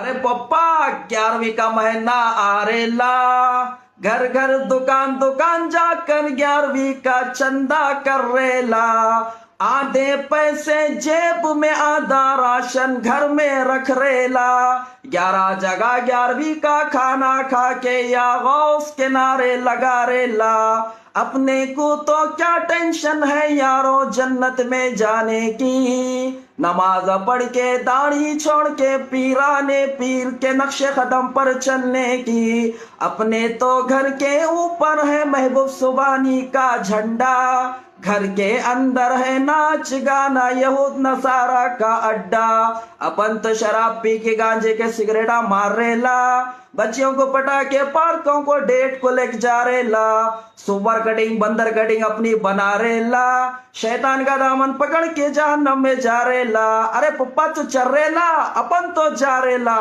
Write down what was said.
अरे पप्पा, 11वीं का महीना आ रेला। घर घर दुकान दुकान जाकर 11वीं का चंदा कर रेला। आधे पैसे जेब में, आधा राशन घर में रख रेला। 11 जगह 11वीं का खाना खा के या गौस के नारे लगा रेला। अपने को तो क्या टेंशन है यारो जन्नत में जाने की। नमाज पढ़ के दाढ़ी छोड़ के पीराने पीर के नक्शे कदम पर चलने की। अपने तो घर के ऊपर है महबूब सुबानी का झंडा। घर के अंदर है नाच गाना यहूद नसारा का अड्डा। अपन तो शराब पी के गांजे के सिगरेटा मार रेला। बच्चियों को पटा के पार्कों को डेट को लेके जा रेला। सुपर कटिंग बंदर कटिंग अपनी बना रेला। शैतान का दामन पकड़ के जहन्नम में जा रेला। अरे पप्पा तो चल रेला, अपन तो जा रेला।